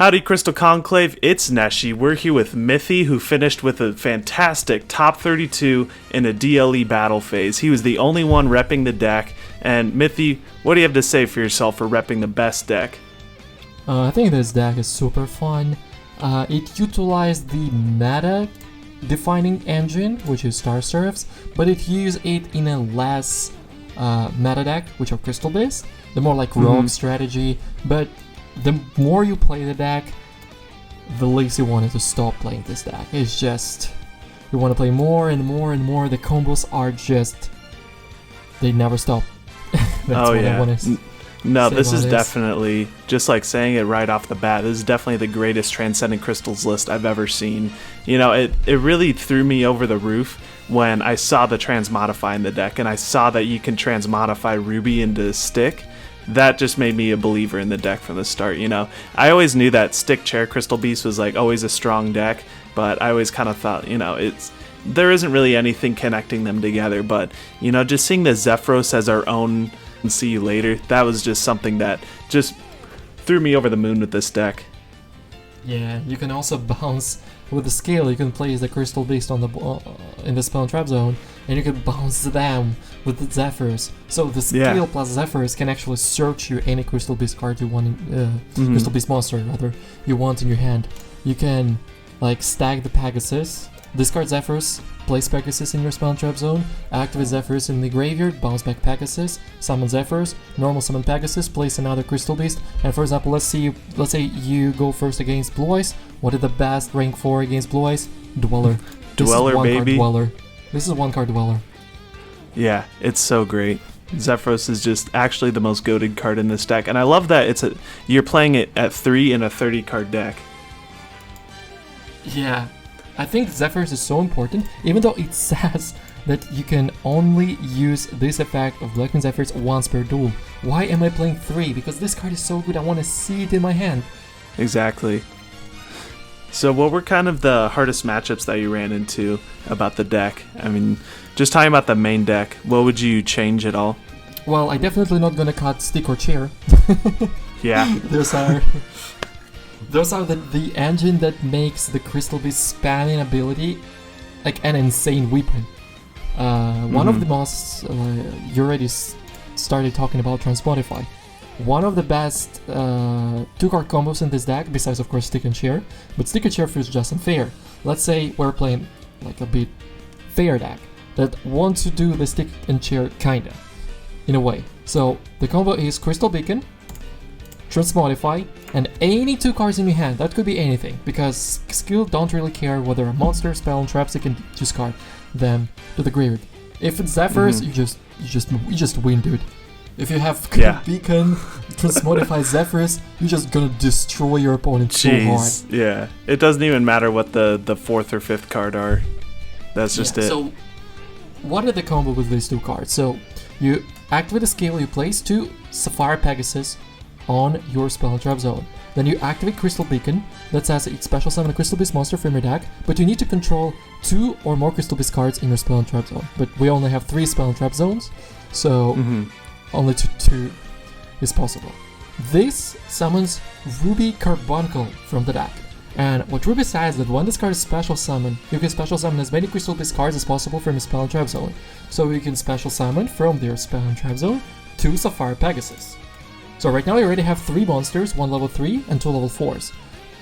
Howdy, Crystal Conclave, it's Neshi. We're here with Mithy, who finished with a fantastic top 32 in a DLE battle phase. He was the only one repping the deck. And Mithy, what do you have to say for yourself for repping the best deck? I think this deck is super fun. It utilized the meta defining engine, which is Star Serfs, but it used it in a less meta deck, which are crystal based. The more like rogue strategy, but the more you play the deck, the least you wanted to stop playing this deck. It's just, you want to play more and more and more. The combos are just, they never stop. That's what I want to No, this is definitely, just like saying it right off the bat, this is definitely the greatest Transcendent Crystals list I've ever seen. You know, it really threw me over the roof when I saw the Transmodify in the deck, and I saw that you can Transmodify Ruby into Stick. That just made me a believer in the deck from the start, you know. I always knew that Stick Chair Crystal Beast was like always a strong deck, but I always kind of thought, you know, there isn't really anything connecting them together, but, you know, just seeing the Zephyros as our own and see you later, that was just something that just threw me over the moon with this deck. Yeah, you can also bounce with the scale. You can place the Crystal Beast on the in the Spell and Trap Zone, and you can bounce them with the Zephyrs. So the scale plus Zephyrs can actually search you any Crystal Beast card you want, Crystal Beast monster rather, you want in your hand. You can like stack the Pegasus, discard Zephyrs, place Pegasus in your Spell and Trap Zone, activate Zephyrs in the graveyard, bounce back Pegasus, summon Zephyrs, normal summon Pegasus, place another Crystal Beast, and for example, let's say you go first against Blue Eyes. What is the best rank 4 against Blue Eyes? Dweller. Dweller, baby. Dweller. This is one card Dweller. Yeah, it's so great. Zephyros is just actually the most goated card in this deck, and I love that you're playing it at 3 in a 30 card deck. Yeah. I think Zephyrs is so important, even though it says that you can only use this effect of Black Zephyrs once per duel. Why am I playing 3? Because this card is so good, I want to see it in my hand. Exactly. So what were kind of the hardest matchups that you ran into about the deck? I mean, just talking about the main deck, what would you change at all? Well, I definitely not gonna cut Stick or Chair. Yeah. Those are the engine that makes the Crystal Beast spamming ability like an insane weapon. One of the most, you already started talking about Transmodify. One of the best 2-card combos in this deck, besides of course Stick and Chair, but Stick and Chair feels just unfair. Let's say we're playing like a bit fair deck that wants to do the Stick and Chair kinda, in a way. So the combo is Crystal Beacon, Transmodify, and any 2 cards in your hand. That could be anything, because skill don't really care whether a monster, spell, and traps. You can discard them to the graveyard. If it's Zephyrs, you just win, dude. If you have Beacon, Transmodify Zephyrs, you're just gonna destroy your opponent so hard. Yeah. It doesn't even matter what the 4th or 5th card are. That's just it. So, what are the combo with these 2 cards? So, you activate the scale, you place 2 Sapphire Pegasus on your Spell and Trap Zone. Then you activate Crystal Beacon, that says it special summon a Crystal Beast monster from your deck, but you need to control 2 or more Crystal Beast cards in your Spell and Trap Zone. But we only have 3 Spell and Trap Zones, so only 2 is possible. This summons Ruby Carbuncle from the deck. And what Ruby says is that when this card is special summoned, you can special summon as many Crystal Beast cards as possible from your Spell and Trap Zone. So you can special summon from their Spell and Trap Zone 2 Sapphire Pegasus. So right now you already have 3 monsters, 1 level 3 and 2 level 4s.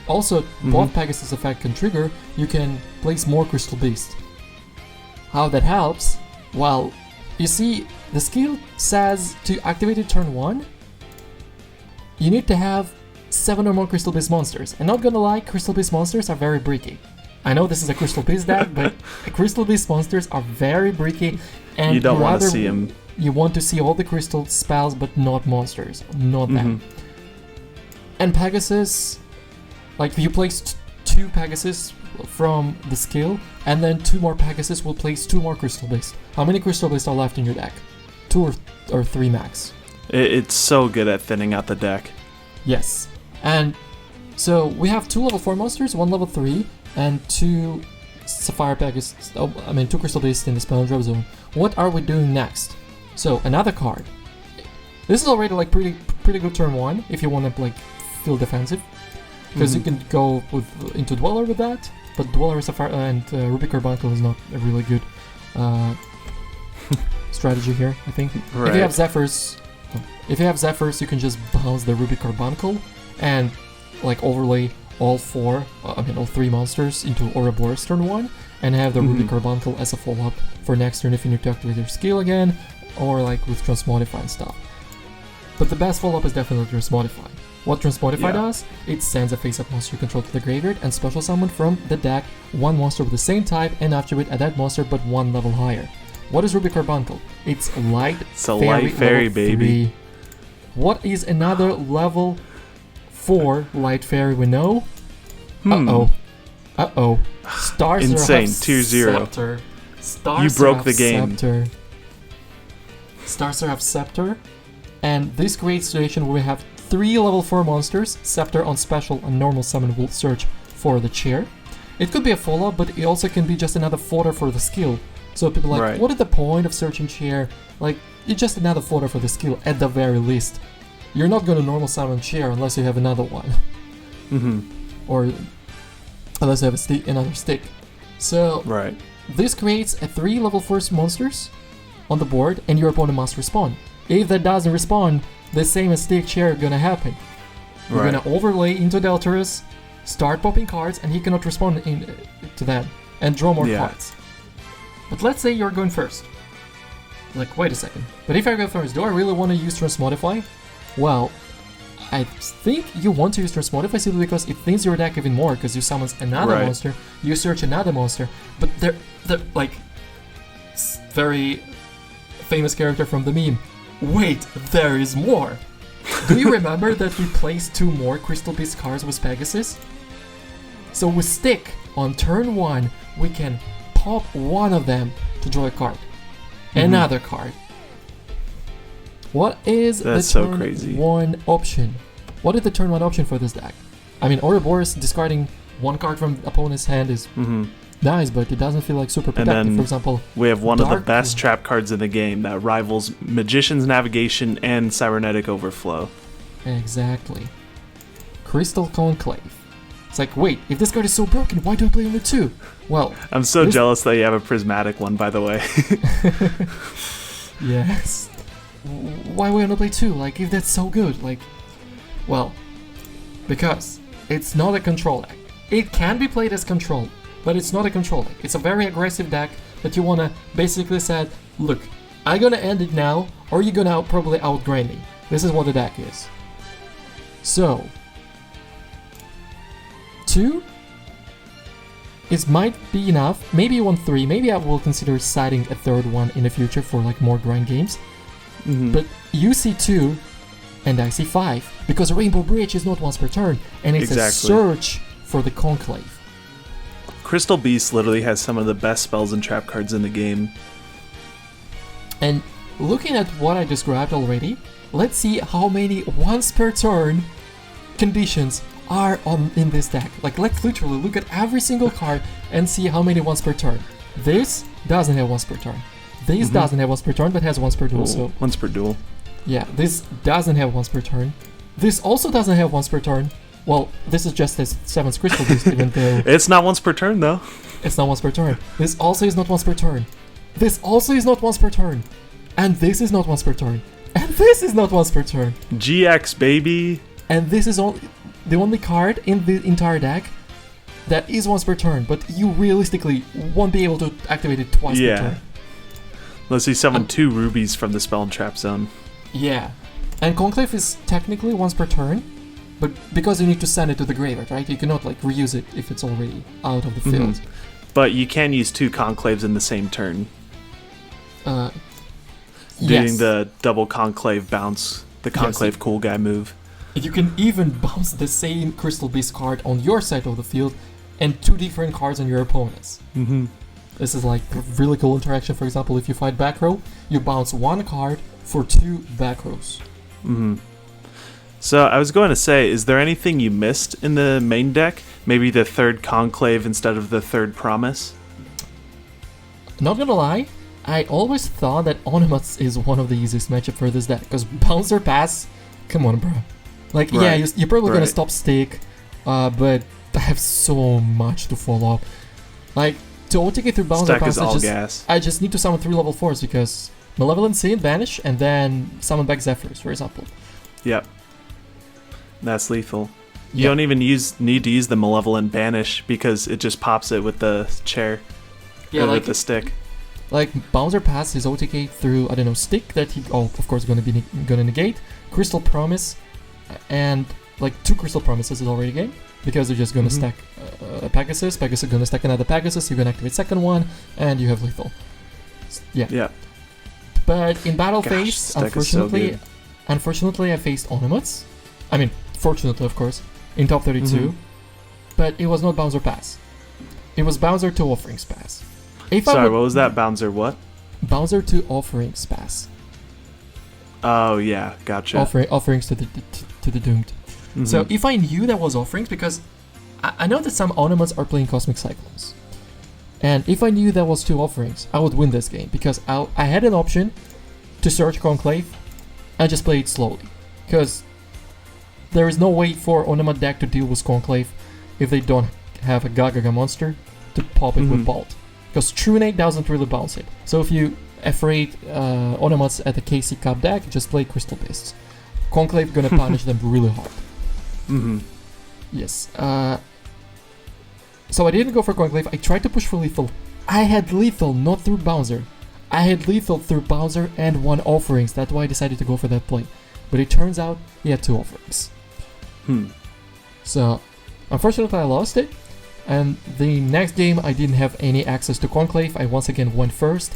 Also, both Pegasus effect can trigger, you can place more Crystal Beast. How that helps? Well, you see, the skill says to activate it turn 1, you need to have 7 or more Crystal Beast monsters. And not gonna lie, Crystal Beast monsters are very bricky. I know this is a Crystal Beast deck, but Crystal Beast monsters are very bricky, and you don't want to see them. You want to see all the crystal spells, but not monsters, not them. And Pegasus, like you place 2 Pegasus from the skill, and then 2 more Pegasus will place 2 more Crystal Beasts. How many Crystal Beasts are left in your deck? 2 or 3 max. It's so good at thinning out the deck. Yes, and so we have 2 level 4 monsters, 1 level 3, and 2 Sapphire Pegasus. 2 Crystal Beasts in the Spell and Trap Zone. What are we doing next? So another card. This is already like pretty good turn 1 if you want to like feel defensive. because you can go into Dweller with that, but Dweller and Ruby Carbuncle is not a really good strategy here, I think. Right. If you have Zephyrs, you can just bounce the Ruby Carbuncle and like overlay all three monsters into Ouroboros turn 1 and have the Ruby Carbuncle as a follow-up for next turn if you need to activate your skill again, or like with Transmodify and stuff. But the best follow-up is definitely Transmodify. What Transmodify does, it sends a face-up monster you control to the graveyard and special summon from the deck one monster with the same type and attribute at that monster but one level higher. What is Ruby Carbuncle? It's Light Fairy, baby. 3. What is another level 4 Light Fairy we know? Uh-oh. Stars Insane, 2-0. Scepter. You broke the game. Scepter. Star Seraph Scepter. And this creates a situation where we have 3 level 4 monsters. Scepter on special and normal summon will search for the chair. It could be a follow-up, but it also can be just another fodder for the skill. So people are like, what is the point of searching chair? Like, it's just another fodder for the skill at the very least. You're not going to normal summon chair unless you have another one. Or unless you have another stick. So this creates a 3 level 1 monsters on the board and your opponent must respond. If that doesn't respond, the same as stick chair gonna happen. You're gonna overlay into Deltarus, start popping cards, and he cannot respond to that, and draw more cards. But let's say you're going first. Like, wait a second. But if I go first, do I really want to use Transmodify? Well, I think you want to use Transmodify simply because it thins your deck even more, because you summon another monster, you search another monster, but they're like, very famous character from the meme. Wait, there is more! Do you remember that we placed 2 more Crystal Beast cards with Pegasus? So with Stick, on turn 1, we can pop one of them to draw a card. Another card. What is the turn 1 option? What is the turn 1 option for this deck? I mean, Ouroboros discarding 1 card from opponent's hand is nice, but it doesn't feel like super productive. And then for example, we have one of the best trap cards in the game that rivals Magician's Navigation and Cybernetic Overflow. Exactly. Crystal Conclave. It's like, wait, if this card is so broken, why do I play only 2? Well, I'm so jealous that you have a prismatic one, by the way. Yes. Why would I not play 2? Like, if that's so good, like, well, because it's not a control deck. It can be played as control, but it's not a control deck. It's a very aggressive deck that you wanna basically say, look, I'm gonna end it now, or you're gonna probably outgrind me. This is what the deck is. So, 2, it might be enough. Maybe you want 3. Maybe I will consider siding a 3rd one in the future for like more grind games. But you see 2, and I see 5, because Rainbow Bridge is not once per turn, and it's a search for the Conclave. Crystal Beast literally has some of the best spells and trap cards in the game. And looking at what I described already, let's see how many once per turn conditions are in this deck. Like, let's literally look at every single card and see how many once per turn. This doesn't have once per turn. This doesn't have once per turn, but has once per duel. So once per duel. Yeah, this doesn't have once per turn. This also doesn't have once per turn. Well, this is just a 7th Crystal Beast, even though... It's not once per turn, though. It's not once per turn. This also is not once per turn. This also is not once per turn. And this is not once per turn. And this is not once per turn. GX, baby. And this is the only card in the entire deck that is once per turn, but you realistically won't be able to activate it twice per turn. Unless you summon 2 rubies from the spell and trap zone. Yeah. And Conclave is technically once per turn, but because you need to send it to the graveyard, right? You cannot like reuse it if it's already out of the field. But you can use 2 Conclaves in the same turn. Doing the double Conclave bounce, the Conclave cool guy move. You can even bounce the same Crystal Beast card on your side of the field and 2 different cards on your opponent's. This is like a really cool interaction. For example, if you fight back row, you bounce 1 card for 2 back rows. So I was going to say, is there anything you missed in the main deck? Maybe the 3rd Conclave instead of the 3rd Promise? Not gonna lie, I always thought that Onimuts is one of the easiest matchup for this deck, because Bouncer Pass, come on bro. Like, yeah, you're probably gonna stop Stick, but I have so much to follow up. Like, to OTK through Bouncer Stack Pass, is all gas. I just need to summon 3 level 4s because Malevolent Sin, Banish, and then summon back Zephyrs, for example. Yep. That's lethal. You Yeah. don't even need to use the Malevolent Banish because it just pops it with the chair. Yeah, or like, with the stick. like Bouncer Pass is OTK through, I don't know, Stick that he, of course, gonna negate, Crystal Promise, and like 2 Crystal Promises is already game because they're just gonna Mhm. stack Pegasus. Pegasus gonna stack another Pegasus. You can activate second one, and you have lethal. Yeah. Yeah. But in battle Gosh, phase, Stack is so good. unfortunately, I faced Onomuts. I mean, fortunately, of course, in top 32. Mhm. But it was not Bouncer Pass. It was Bouncer to Offerings Pass. If I Sorry, would- what was that? Bouncer what? Bouncer to Offerings Pass. Oh, yeah. Gotcha. Offerings to the doomed. Mhm. So if I knew that was offerings, because I know that some Onomuts are playing Cosmic Cyclones, and if I knew that was 2 offerings, I would win this game because I had an option to search Conclave and just play it slowly, because there is no way for Onomat deck to deal with Conclave if they don't have a Gagaga monster to pop it with Mhm. Bolt, because Trunade doesn't really bounce it. So if you afraid Onomats at the KC Cup deck, just play Crystal Beasts. Conclave gonna punish them really hard. Mhm. Yes. So I didn't go for Conclave. I tried to push for lethal. I had lethal not through Bouncer. I had lethal through Bouncer and 1 offerings. That's why I decided to go for that play. But it turns out he had 2 offerings. Hmm. So unfortunately I lost it. And the next game I didn't have any access to Conclave. I once again went first.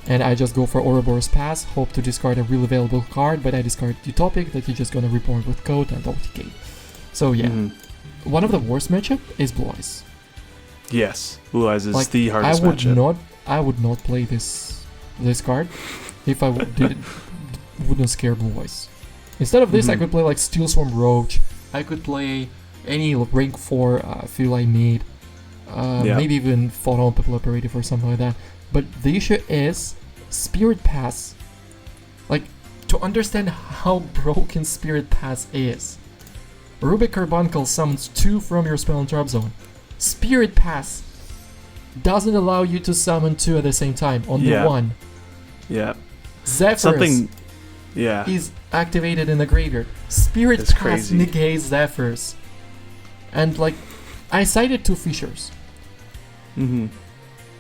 And I just go for Ouroboros Pass. Hope to discard a really valuable card. But I discard Utopic that he's just gonna reborn with Code and OTK. So yeah. Mhm. One of the worst matchup is Blue Eyes. Yes. Blue Eyes is Like, the hardest matchup. I would not play this card if I wouldn't scare Blue Eyes. Instead of this, I Mhm. could play like Steel Swarm Roach. I could play any rank 4 Feline Need. Yeah. Maybe even Photon Operative or something like that. But the issue is Spirit Pass. Like, to understand how broken Spirit Pass is, Rubik Carbuncle summons 2 from your spell and trap zone. Spirit Pass doesn't allow you to summon 2 at the same time on Yeah. the 1. Yeah. Zephyrus Something. Yeah. is activated in the graveyard. Spirit That's Pass crazy. negates Zephyrus. And like, I cited 2 Fissures. Mhm.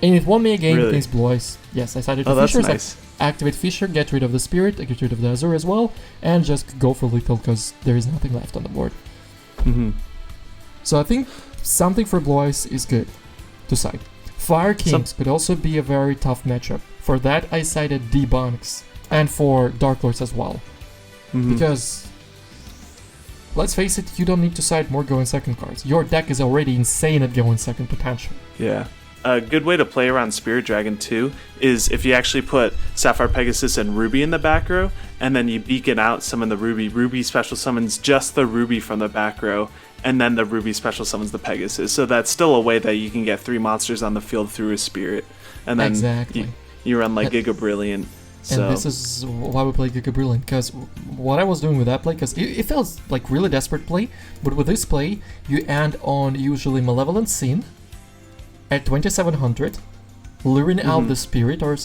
And it won me a game Really? against Blue Eyes. Yes, I cited 2 Oh, that's Fissures. nice. Activate Fissure, get rid of the Spirit, get rid of the Azure as well, and just go for lethal because there is nothing left on the board. Mhm. So I think something for Blue Eyes is good to side. Fire Kings could also be a very tough matchup. For that, I cited Debunks, and for Dark Lords as well. Mhm. Because, let's face it, you don't need to side more going second cards. Your deck is already insane at going second potential. Yeah. A good way to play around Spirit Dragon too is if you actually put Sapphire Pegasus and Ruby in the back row, and then you beacon out some of the Ruby. Ruby special summons just the Ruby from the back row, and then the Ruby special summons the Pegasus. So that's still a way that you can get 3 monsters on the field through a Spirit, and then Exactly. you run like Giga Brilliant. So And this is why we play Giga Brilliant, because what I was doing with that play, because it felt like really desperate play, but with this play, you end on usually Malevolent Sin at 2700, luring out the Spirit or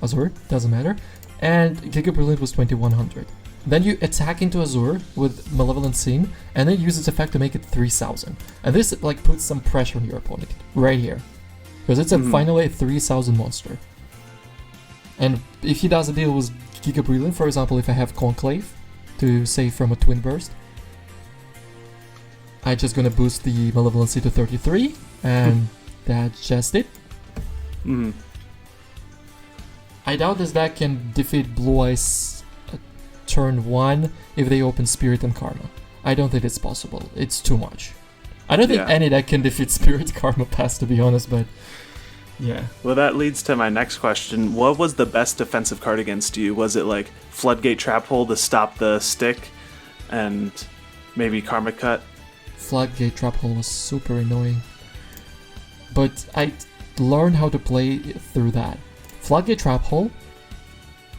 Azure, doesn't matter, and Giga Brilliant was 2100. Then you attack into Azure with Malevolent Sin, and then use its effect to make it 3000. And this like puts some pressure on your opponent, right here. Because it's finally a 3000 monster. And if he does a deal with Giga Brilliant, for example, if I have Conclave to save from a Twin Burst, I'm just gonna boost the Malevolency to 33, and that's just it. Mhm. I doubt this deck can defeat Blue Eyes at turn 1 if they open Spirit and Karma. I don't think it's possible. It's too much. I don't think Yeah. any deck can defeat Spirit Karma Pass, to be honest, but yeah. Well, that leads to my next question. What was the best defensive card against you? Was it like Floodgate Trap Hole to stop the stick, and maybe Karma Cut? Floodgate Trap Hole was super annoying. But I learned how to play through that. Floodgate Trap Hole,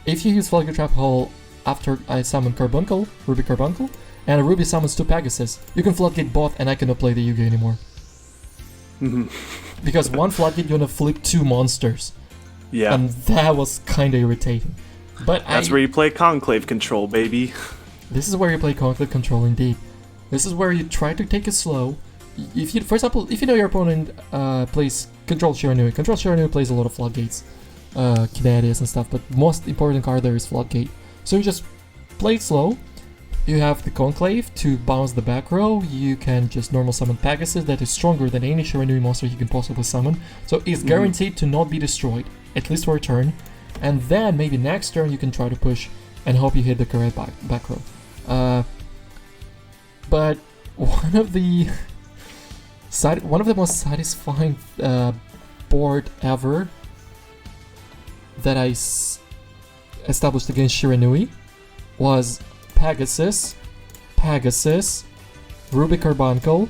if you use Floodgate Trap Hole after I summon Carbuncle, Ruby Carbuncle, and a Ruby summons 2 Pegasus, you can floodgate both and I cannot play the Yugi anymore. Because one floodgate you're gonna flip 2 monsters. Yeah. And that was kinda irritating. But That's where you play Conclave Control, baby. This is where you play Conclave Control indeed. This is where you try to take it slow. If you, for example, if you know your opponent plays Control Shiranui. Control Shiranui plays a lot of floodgates, Kinetius and stuff, but most important card there is Floodgate. So you just play it slow. You have the Conclave to bounce the back row. You can just normal summon Pegasus that is stronger than any Shiranui monster you can possibly summon. So it's guaranteed to not be destroyed, at least for a turn. And then maybe next turn you can try to push and hope you hit the correct back row. But one of the most satisfying board ever that I established against Shiranui was Pegasus, Ruby Carbuncle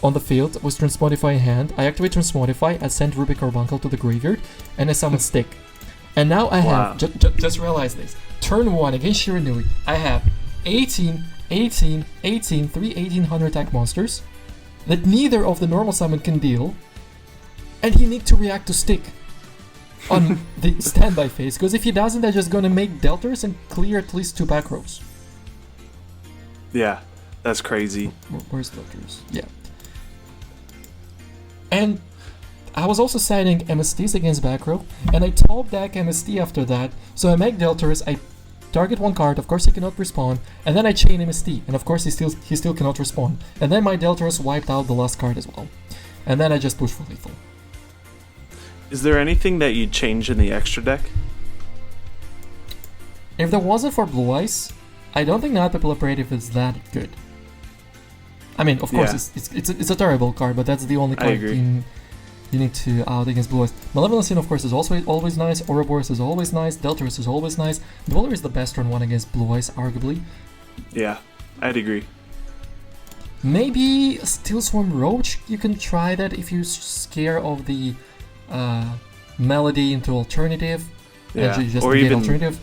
on the field with Transmodify in hand. I activate Transmodify, I send Ruby Carbuncle to the graveyard, and I summon Stick. And now I have, just realize this, turn 1 against Shiranui, I have 3 1800 attack monsters that neither of the normal summon can deal, and he needs to react to Stick on the standby phase, because if he doesn't, they're just gonna make Delters and clear at least 2 back rows. Yeah, that's crazy. Where's Delters? Yeah. And I was also siding MSTs against back row, and I top deck MST after that, so I make Delters, I target 1 card, of course he cannot respawn, and then I chain MST, and of course he still cannot respawn, and then my Delters wiped out the last card as well. And then I just push for lethal. Is there anything that you'd change in the extra deck? If there wasn't for Blue Eyes, I don't think Night People Operative is that good. I mean, of course, it's a terrible card, but that's the only card you need to out against Blue Eyes. Malevolent Sin, of course, is also always nice. Ouroboros is always nice. Deltarus is always nice. Dweller is the best turn 1 against Blue Eyes, arguably. Yeah, I'd agree. Maybe Steel Swarm Roach, you can try that if you're scared of the Melody into alternative. Yeah, and just or even alternative.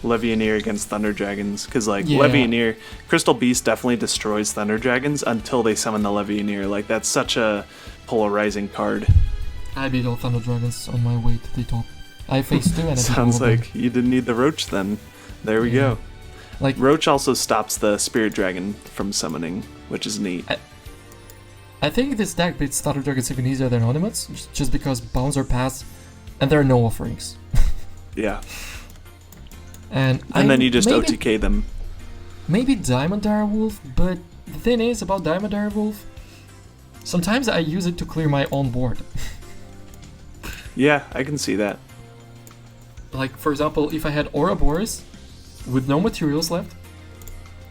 Levianeer against Thunder Dragons, because Levianeer, Crystal Beast definitely destroys Thunder Dragons until they summon the Levianeer. Like, that's such a polarizing card. I beat all Thunder Dragons on my way to the top. I faced 2 and I beat Sounds all of them. like you didn't need the Roach then. There we go. Like, Roach also stops the Spirit Dragon from summoning, which is neat. I think this deck beats Thunder Dragons even easier than Onimuts, just because bounds are passed and there are no offerings. Yeah. And then you just OTK them. Maybe Diamond Direwolf, but the thing is about Diamond Direwolf, sometimes I use it to clear my own board. Yeah, I can see that. Like, for example, if I had Ouroboros with no materials left,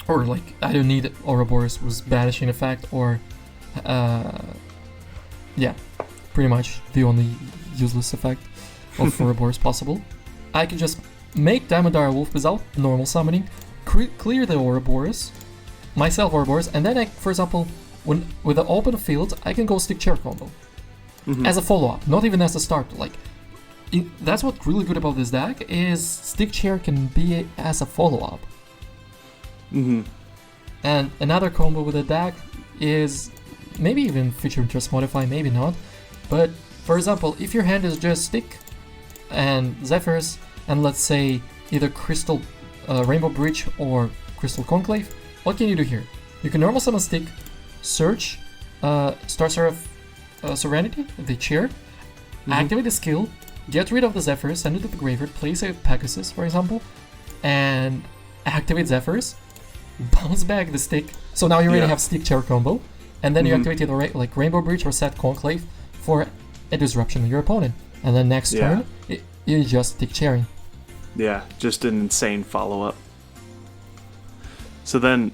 or like, I don't need Ouroboros with Banishing Effect, or yeah, pretty much the only useless effect of Ouroboros possible, I can just make Diamond Direwolf without normal summoning, clear the Ouroboros, myself Ouroboros, and then I, for example, with the open field, I can go Stick Chair combo. As a follow-up, not even as a start. Like, that's what's really good about this deck, is Stick Chair can be as a follow-up. And another combo with the deck is maybe even featuring Transmodify, maybe not. But, for example, if your hand is just Stick and Zephyrs, and let's say either Crystal Rainbow Bridge or Crystal Conclave, what can you do here? You can normal summon Stick, search Star Seraph Serenity, the chair, activate the skill, get rid of the Zephyrs, send it to the graveyard, place a Pegasus, for example, and activate Zephyrs, bounce back the Stick. So now you already have Stick Chair combo, and then you activate either like Rainbow Bridge or set Conclave for a disruption of your opponent. And then next turn, you just Stick Chairing. Yeah, just an insane follow-up. So then,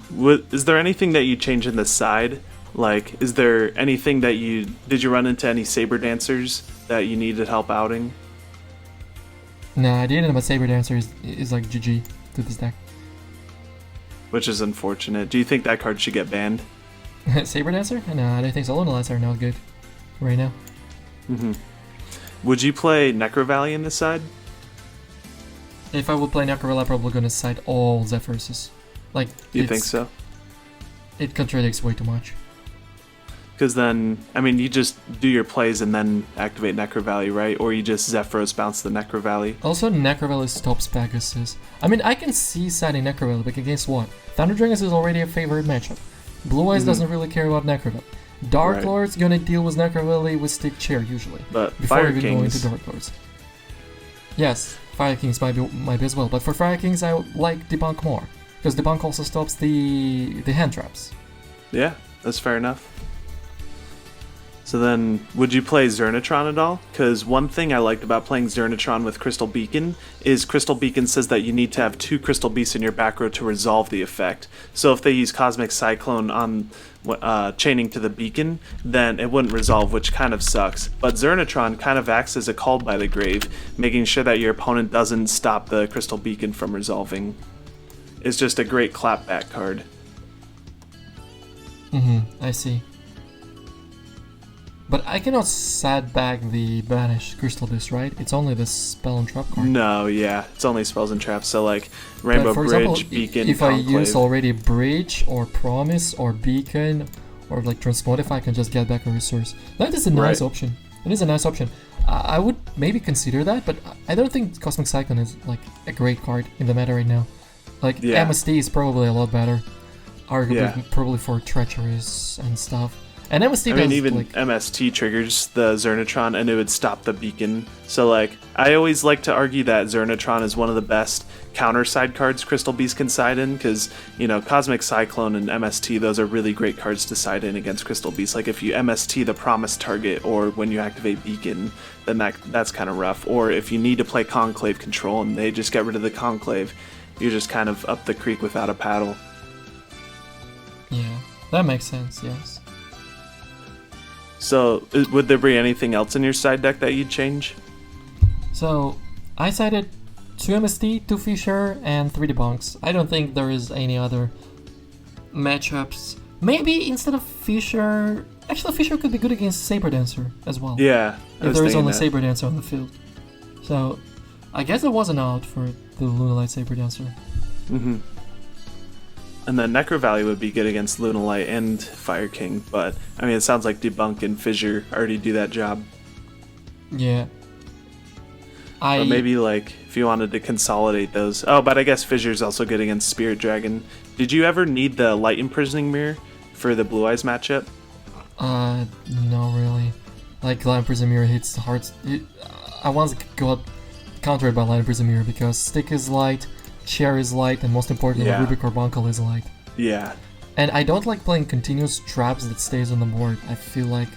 is there anything that you change in the side? Like, is there anything that did you run into any Saber Dancers that you needed help outing? No, I didn't, but Saber Dancer is like GG to this deck. Which is unfortunate. Do you think that card should get banned? Saber Dancer? No, I don't think so. Lunalites are not good right now. Would you play Necro Valley in this side? If I would play Necro Valley, I'm probably gonna side all Zephyrus. Like, You think so? It contradicts way too much. Because then, I mean, you just do your plays and then activate Necro Valley, right? Or you just Zephyros bounce the Necro Valley. Also, Necro Valley stops Pegasus. I mean, I can see siding Necro Valley, but against what? Thunder Dragons is already a favorite matchup. Blue Eyes doesn't really care about Necro Valley. Dark Right. Lord's gonna deal with Necro Valley with Stick Chair usually. But Before Fire even going Kings, to Dark Lords. Yes, Fire Kings might be as well, but for Fire Kings I like Debunk more. Because Debunk also stops the hand traps. yeah, that's fair enough. So then, would you play Zernatron at all? Because one thing I liked about playing Zernatron with Crystal Beacon is Crystal Beacon says that you need to have 2 Crystal Beasts in your back row to resolve the effect. So if they use Cosmic Cyclone on chaining to the Beacon, then it wouldn't resolve, which kind of sucks. But Zernatron kind of acts as a Called by the Grave, making sure that your opponent doesn't stop the Crystal Beacon from resolving. It's just a great clapback card. I see. But I cannot set back the banished Crystal Beast, right? It's only the spell and trap card. No, yeah, it's only spells and traps. So like Rainbow But for Bridge, example, Beacon, if Conclave. I use already Bridge or Promise or Beacon or like Transmodify, I can just get back a resource. That is a nice Right. option. It is a nice option. I would maybe consider that, but I don't think Cosmic Cyclone is like a great card in the meta right now. Like Yeah. MST is probably a lot better, arguably Yeah. probably for treacherous and stuff. And MST I mean, does even like MST triggers the Zernatron and it would stop the Beacon. So, like, I always like to argue that Zernatron is one of the best counter side cards Crystal Beast can side in because, you know, Cosmic Cyclone and MST, those are really great cards to side in against Crystal Beast. Like, if you MST the Promise target or when you activate Beacon, then that's kind of rough. Or if you need to play Conclave Control and they just get rid of the Conclave, you're just kind of up the creek without a paddle. yeah, that makes sense. Yes. So, would there be anything else in your side deck that you'd change? So I cited 2 MST, 2 Fisher, and 3 Debunks. I don't think there is any other matchups. Maybe instead of Fisher, actually Fisher could be good against Saber Dancer as well. Yeah, I if was there is thinking only that. Saber Dancer on the field. So I guess there was an out for the Lunalight Saber Dancer. Mm-hmm. And then Necro Valley would be good against Lunalight and Fire King, but I mean, it sounds like Debunk and Fissure already do that job. Yeah. But maybe like if you wanted to consolidate those. Oh, but I guess Fissure's also good against Spirit Dragon. Did you ever need the Light Imprisoning Mirror for the Blue Eyes matchup? No, really. Like, Lion Prism Mirror hits hard. I once got countered by Lion Prism Mirror because Stick is light, Chair is light, and most importantly, Yeah. Ruby Carbuncle is light. Yeah. And I don't like playing continuous traps that stays on the board. I feel like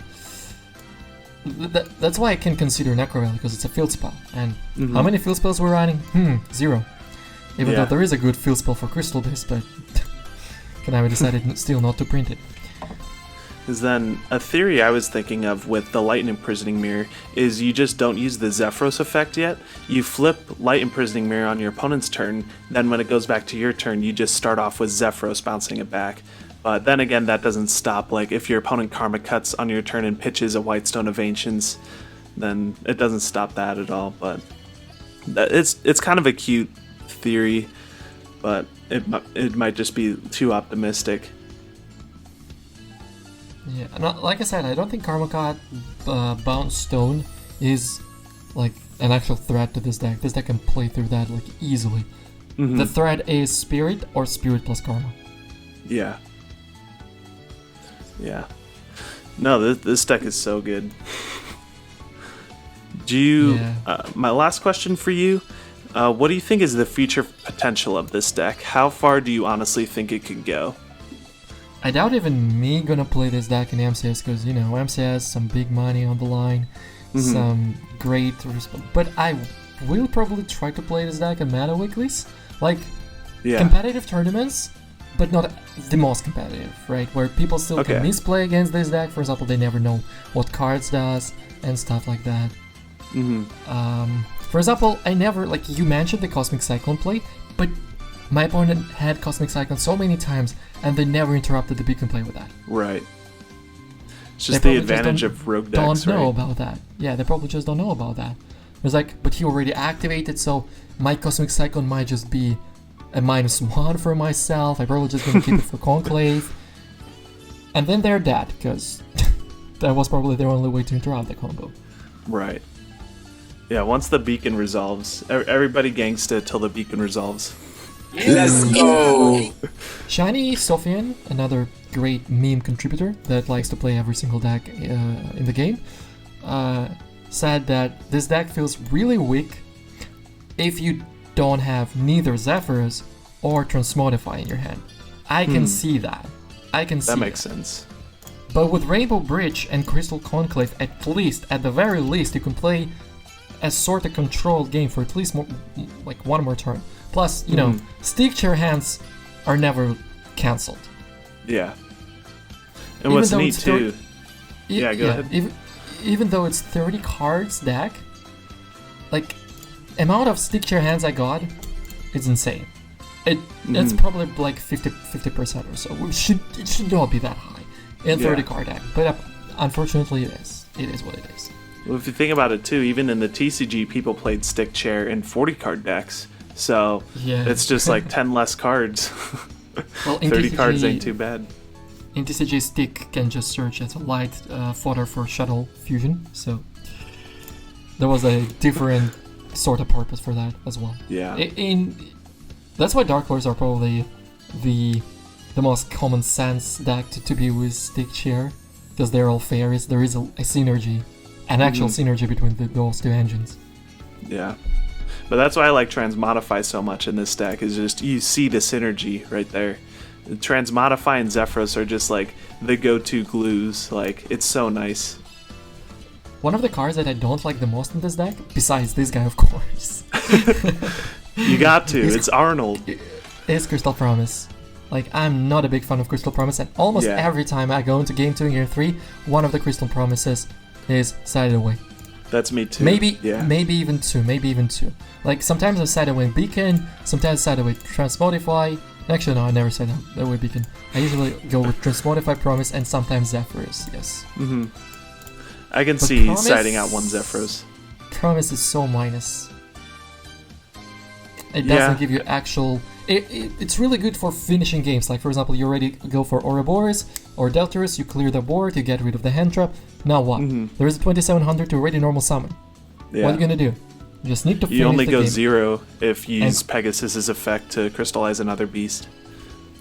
that's why I can consider Necro Valley, because it's a field spell. And how many field spells we're running? 0. Even Yeah. though there is a good field spell for Crystal Beast, but Konami decided still not to print it. Because then a theory I was thinking of with the Light Imprisoning Mirror is you just don't use the Zephyros effect yet. You flip Light Imprisoning Mirror on your opponent's turn, then when it goes back to your turn, you just start off with Zephyros bouncing it back. But then again, that doesn't stop. Like, if your opponent Karma Cuts on your turn and pitches a Whitestone of Ancients, then it doesn't stop that at all. But it's kind of a cute theory, but it might just be too optimistic. Yeah, like I said, I don't think Karmakat Bound Stone is like an actual threat to this deck. This deck can play through that like easily. The threat is Spirit or Spirit plus Karma. Yeah. Yeah. No, this deck is so good. Do you... Yeah. My last question for you. What do you think is the future potential of this deck? How far do you honestly think it could go? I doubt even me gonna play this deck in MCS because, you know, MCS, some big money on the line, some great... But I will probably try to play this deck in Meta Weeklies. Like, competitive tournaments, but not the most competitive, right? Where people still can misplay against this deck. For example, they never know what cards does and stuff like that. For example, I never, like, you mentioned the Cosmic Cyclone play, but my opponent had Cosmic Cyclone so many times and they never interrupted the beacon play with that. Right. It's just the advantage of rogue decks, don't know right? about that. Yeah, they probably just don't know about that. It's like, but he already activated, so my Cosmic Cyclone might just be a -1 for myself. I probably just gonna keep it for Conclave. And then they're dead, because that was probably their only way to interrupt the combo. Right. Yeah, once the beacon resolves, everybody gangsta till the beacon resolves. Let's go! Shiny Sophian, another great meme contributor that likes to play every single deck in the game, said that this deck feels really weak if you don't have neither Zephyrus or Transmodify in your hand. I can see that. I can see that. Makes sense. But with Rainbow Bridge and Crystal Conclave, at the very least, you can play a sort of controlled game for at least one more turn. Plus, you know, Stick Chair hands are never cancelled. Yeah. And what's neat too... Yeah, go ahead. Even though it's 30 cards deck, like, amount of Stick Chair hands I got is insane. It's probably like 50% or so. It should not be that high in 30 card deck, but unfortunately it is. It is what it is. Well, if you think about it too, even in the TCG, people played Stick Chair in 40 card decks, so it's just like 10 less cards. Well, 30 cards ain't too bad. In TCG, Stick can just search as a light fodder for Shuttle Fusion, so there was a different sort of purpose for that as well. Yeah. That's why Dark Lords are probably the most common sense deck to be with Stick Chair, because they're all fairies. There is a synergy, an actual synergy between those two engines. Yeah. But that's why I like Transmodify so much in this deck, is just you see the synergy right there. Transmodify and Zephyros are just like the go-to glues. Like, it's so nice. One of the cards that I don't like the most in this deck, besides this guy of course, you got to. It's Arnold. Is Crystal Promise. Like, I'm not a big fan of Crystal Promise, and almost every time I go into Game 2 and Game 3, one of the Crystal Promises is Sided Away. That's me too. Maybe even two. Like, sometimes I Sided Away Beacon, sometimes I Sided Away Transmodify. Actually, no, I never Sided Away Beacon. I usually go with Transmodify Promise and sometimes Zephyrus, yes. I can see siding out one Zephyros. Promise is so minus. It doesn't give you actual... It's really good for finishing games. Like, for example, you already go for Ouroboros or Deltarus, you clear the board, you get rid of the hand trap. Now what? There is a 2700 to already normal summon. Yeah. What are you gonna do? You just need to finish the game. You only go 0 if you use Pegasus's effect to crystallize another beast.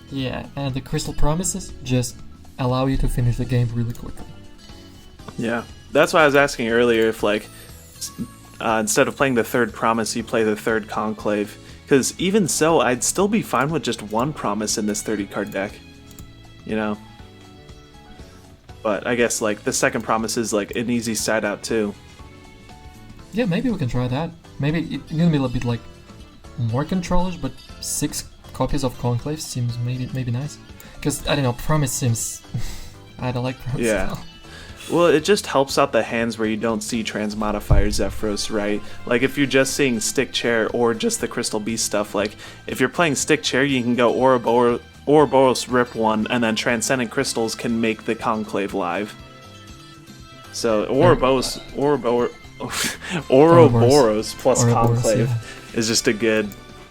Yeah, and the Crystal Promises just allow you to finish the game really quickly. Yeah, that's why I was asking earlier if, like, instead of playing the third Promise, you play the third Conclave. Because even so, I'd still be fine with just one Promise in this 30-card deck. You know? But I guess, like, the second Promise is, like, an easy side out, too. Yeah, maybe we can try that. Maybe it's gonna be a little bit, like, more controllers, but 6 copies of Conclave seems maybe nice. Because, I don't know, Promise seems... I don't like Promise. Yeah. Well, it just helps out the hands where you don't see Transmodify or Zephyros, right? Like, if you're just seeing Stick Chair or just the Crystal Beast stuff, like, if you're playing Stick Chair, you can go Ouroboros Rip 1, and then Transcendent Crystals can make the Conclave live. So, Ouroboros plus Conclave is just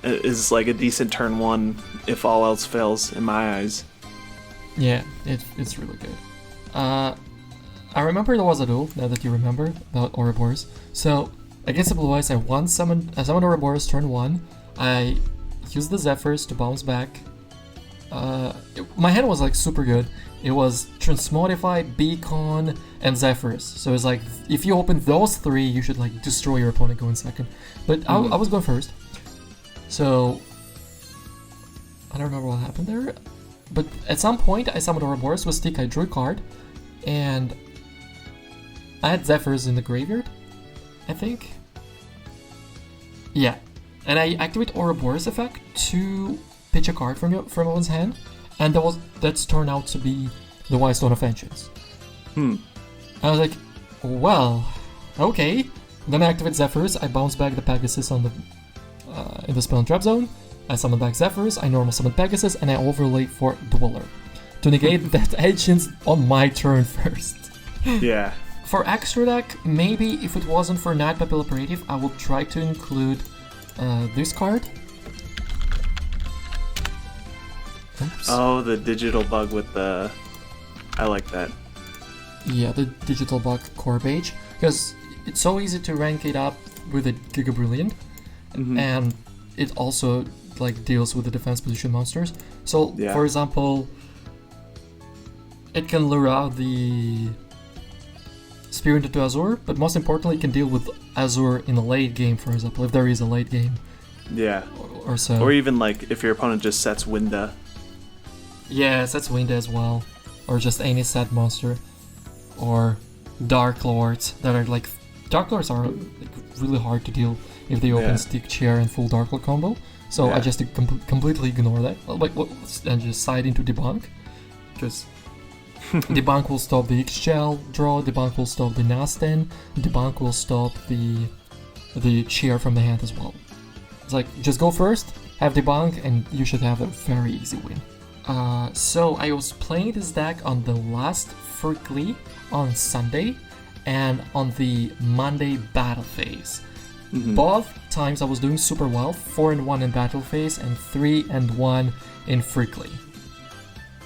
is like a decent turn 1 if all else fails, in my eyes. Yeah, it's really good. I remember there was a duel, now that you remember, about Ouroboros. So, against the Blue Eyes, I summoned Ouroboros turn 1. I used the Zephyrs to bounce back. My hand was, like, super good. It was Transmodify, Beacon, and Zephyrs. So it's like, if you open those 3, you should, like, destroy your opponent going second. But I was going first. So, I don't remember what happened there. But at some point, I summoned Ouroboros with Stick, I drew a card, and I had Zephyrs in the graveyard, I think. Yeah. And I activate Ouroboros effect to pitch a card from one's hand, and that's turned out to be the White Stone of Vengeance. I was like, well, okay. Then I activate Zephyrs, I bounce back the Pegasus on the in the spell and trap zone, I summon back Zephyrs, I normal summon Pegasus, and I overlay for Dweller to negate that Agents on my turn first. Yeah. For extra deck, maybe if it wasn't for Night Papilla Operative, I would try to include this card. Oops. Oh, the digital bug with the... I like that. Yeah, the digital bug core page, because it's so easy to rank it up with a Giga Brilliant, and it also like deals with the defense position monsters. So, Yeah. for example, it can lure out the Spirit into Azure, but most importantly, it can deal with Azure in the late game, for example, if there is a late game Yeah. or so. Or even like if your opponent just sets Winda. Yes, that's Winda as well. Or just any set monster. Or Dark Lords that are like... Dark Lords are like, really hard to deal if they open Yeah. Stick Chair and full Dark Lord combo. So Yeah. I just completely ignore that. And just side into Debunk. Because Debunk will stop the X-Shell draw, Debunk will stop the Nasten, Debunk will stop the Chair from the hand as well. It's like, just go first, have Debunk, and you should have a very easy win. So I was playing this deck on the last Frickley on Sunday and on the Monday battle phase. Both times I was doing super well, 4-1 in battle phase and 3-1 in Frickley.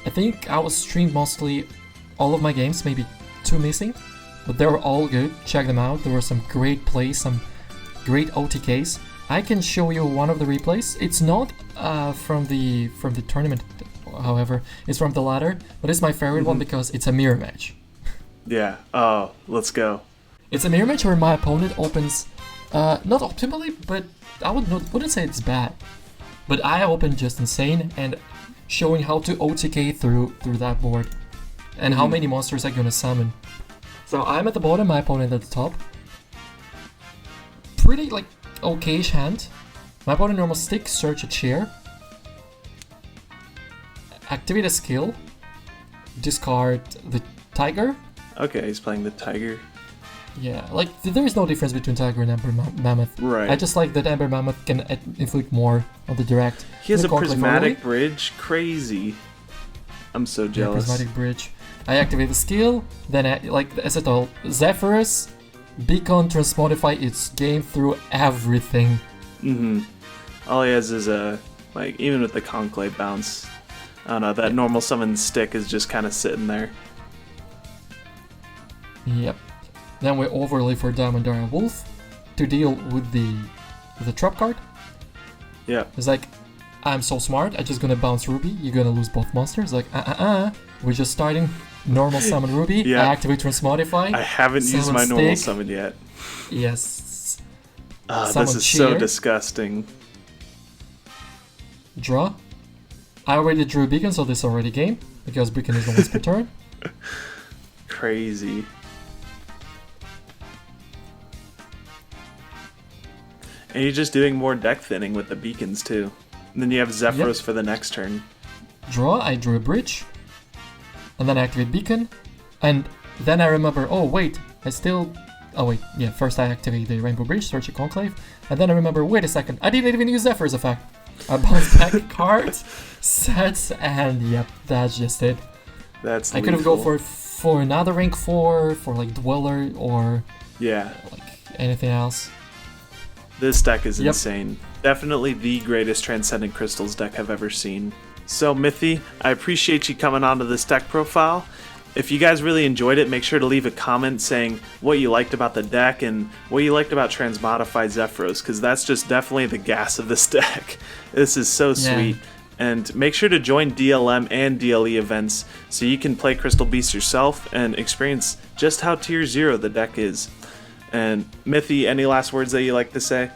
I think I was streamed mostly all of my games, maybe 2 missing, but they were all good. Check them out. There were some great plays, some great OTKs. I can show you one of the replays. It's not from the tournament, however, it's from the ladder, but it's my favorite one because it's a mirror match. Yeah. Oh, let's go. It's a mirror match where my opponent opens, not optimally, but I wouldn't say it's bad. But I open just insane and showing how to OTK through that board and how many monsters I'm gonna summon. So I'm at the bottom, my opponent at the top. Pretty like okayish hand. My opponent normal stick, search a chair. Activate a skill. Discard the tiger. Okay, he's playing the Tiger. Yeah, like there is no difference between Tiger and Ember Mammoth. Right. I just like that Ember Mammoth can inflict more on the direct. He has The a Conclave prismatic overlay. bridge. Crazy. I'm so Yeah, jealous. prismatic bridge. I activate the skill, then as I told, Zephyrus, Beacon, Transmodify its game through everything. All he has is a, like, even with the Conclave bounce, I don't know, that normal summon stick is just kind of sitting there. Yep. Then we overlay for Diamond Dara Wolf to deal with the trap card. Yeah. It's like, I'm so smart, I'm just gonna bounce Ruby, you're gonna lose both monsters. Like, we're just starting normal summon Ruby, Yeah. I activate Transmodify. I haven't used Summon my normal stick. summon yet. Yes. This Summon is so cheer. disgusting. Draw. I already drew Beacon, so this is already game, because Beacon is once per turn. Crazy. And you're just doing more deck thinning with the beacons too. And then you have Zephyros for the next turn. Draw, I drew a bridge, and then I activate Beacon, and then I remember, oh wait, first I activate the Rainbow Bridge, search a Conclave, and then I remember, wait a second, I didn't even use Zephyr as a fact. I bounce back cards, sets, and yep, that's just it. That's I could have go lethal. for another rank 4, for like Dweller, or Yeah. like anything else. This deck is Yep. insane. Definitely the greatest Transcendent Crystals deck I've ever seen. So Mithy, I appreciate you coming onto this deck profile. If you guys really enjoyed it, make sure to leave a comment saying what you liked about the deck and what you liked about Transmodified Zephyros, because that's just definitely the gas of this deck. This is so sweet. And make sure to join DLM and DLE events so you can play Crystal Beast yourself and experience just how tier 0 the deck is. And Mithy, any last words that you like to say?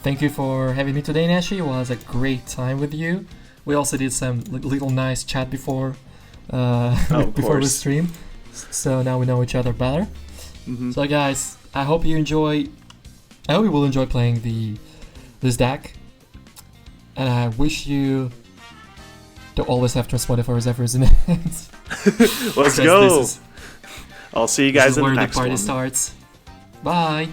Thank you for having me today, Nashi. It was a great time with you. We also did some little nice chat before of before the course. stream, so now we know each other better. So guys, I hope you will enjoy playing this deck, and I wish you to always have Transmodify Zephyrs in hands. Let's Because go. This I'll see you is guys in the where the next party one. starts. Bye.